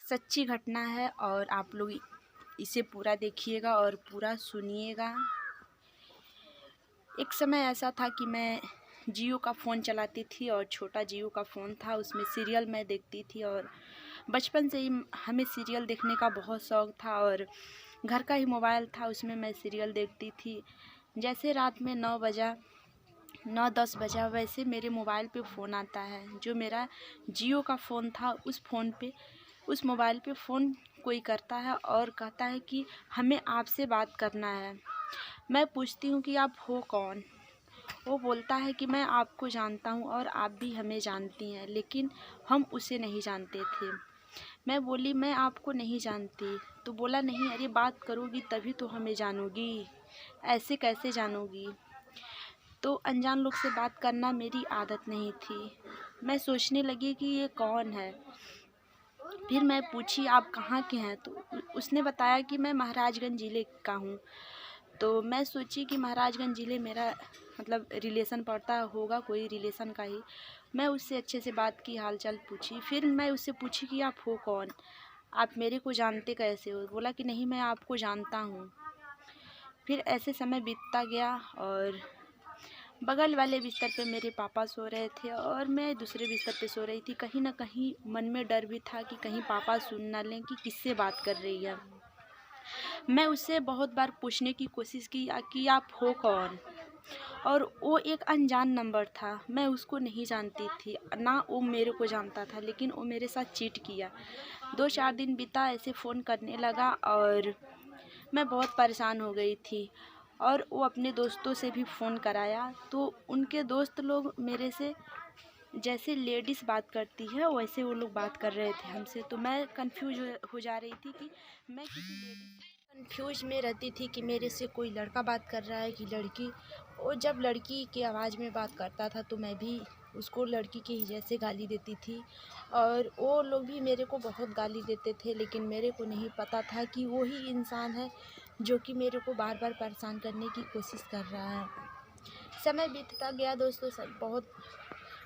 सच्ची घटना है और आप लोग इसे पूरा देखिएगा और पूरा सुनिएगा। एक समय ऐसा था कि मैं जियो का फ़ोन चलाती थी और छोटा जियो का फ़ोन था, उसमें सीरियल मैं देखती थी और बचपन से ही हमें सीरियल देखने का बहुत शौक़ था और घर का ही मोबाइल था, उसमें मैं सीरियल देखती थी। जैसे रात में 9-10 बजा वैसे मेरे मोबाइल पे फ़ोन आता है। जो मेरा जियो का फ़ोन था उस मोबाइल पे फ़ोन कोई करता है और कहता है कि हमें आपसे बात करना है। मैं पूछती हूँ कि आप हो कौन? वो बोलता है कि मैं आपको जानता हूँ और आप भी हमें जानती हैं, लेकिन हम उसे नहीं जानते थे। मैं बोली मैं आपको नहीं जानती। तो बोला नहीं, अरे बात करोगी तभी तो हमें जानोगी, ऐसे कैसे जानोगी? तो अनजान लोग से बात करना मेरी आदत नहीं थी। मैं सोचने लगी कि ये कौन है। फिर मैं पूछी आप कहाँ के हैं? तो उसने बताया कि मैं महाराजगंज ज़िले का हूँ। तो मैं सोची कि महाराजगंज ज़िले मेरा मतलब रिलेशन पड़ता होगा, कोई रिलेशन का ही। मैं उससे अच्छे से बात की, हाल चाल पूछी। फिर मैं उससे पूछी कि आप हो कौन? आप मेरे को जानते कैसे हो? बोला कि नहीं, मैं आपको जानता हूँ। फिर ऐसे समय बीतता गया और बगल वाले बिस्तर पे मेरे पापा सो रहे थे और मैं दूसरे बिस्तर पे सो रही थी। कहीं ना कहीं मन में डर भी था कि कहीं पापा सुन ना लें कि किससे बात कर रही है। मैं उससे बहुत बार पूछने की कोशिश की कि आप हो कौन? और वो एक अनजान नंबर था, मैं उसको नहीं जानती थी, ना वो मेरे को जानता था, लेकिन वो मेरे साथ चीट किया। 2-4 दिन बीता, ऐसे फ़ोन करने लगा और मैं बहुत परेशान हो गई थी। और वो अपने दोस्तों से भी फ़ोन कराया, तो उनके दोस्त लोग मेरे से जैसे लेडीज़ बात करती है वैसे वो लोग बात कर रहे थे हमसे। तो मैं कंफ्यूज हो जा रही थी कि मैं किसी लेडीज़ कंफ्यूज में रहती थी कि मेरे से कोई लड़का बात कर रहा है कि लड़की। और जब लड़की की आवाज़ में बात करता था तो मैं भी उसको लड़की के ही जैसे गाली देती थी और वो लोग भी मेरे को बहुत गाली देते थे, लेकिन मेरे को नहीं पता था कि वो ही इंसान है जो कि मेरे को बार बार परेशान करने की कोशिश कर रहा है। समय बीतता गया दोस्तों, सब बहुत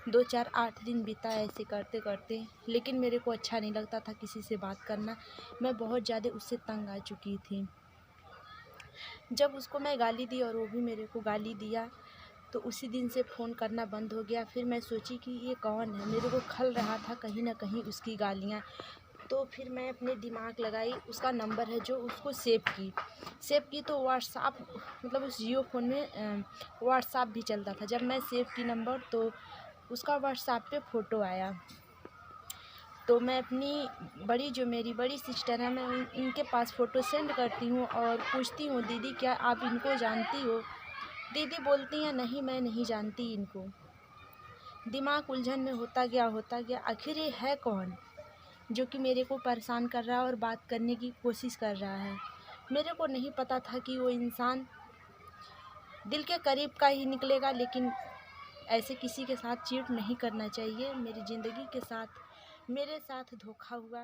2-4-8 दिन बीता ऐसे करते करते, लेकिन मेरे को अच्छा नहीं लगता था किसी से बात करना। मैं बहुत ज़्यादा उससे तंग आ चुकी थी। जब उसको मैं गाली दी और वो भी मेरे को गाली दिया, तो उसी दिन से फ़ोन करना बंद हो गया। फिर मैं सोची कि ये कौन है, मेरे को खल रहा था कहीं ना कहीं उसकी गालियाँ। तो फिर मैं अपने दिमाग लगाई, उसका नंबर है जो उसको सेव की तो व्हाट्सअप मतलब उस जियो फ़ोन में व्हाट्सअप भी चलता था। जब मैं सेव की नंबर तो उसका व्हाट्सअप पे फ़ोटो आया। तो मैं अपनी मेरी बड़ी सिस्टर है, मैं उनके पास फ़ोटो सेंड करती हूँ और पूछती हूँ दीदी क्या आप इनको जानती हो? दीदी बोलती हैं नहीं, मैं नहीं जानती इनको। दिमाग उलझन में होता गया, आखिर ये है कौन जो कि मेरे को परेशान कर रहा है और बात करने की कोशिश कर रहा है। मेरे को नहीं पता था कि वो इंसान दिल के करीब का ही निकलेगा, लेकिन ऐसे किसी के साथ चीट नहीं करना चाहिए। मेरी ज़िंदगी के साथ मेरे साथ धोखा हुआ।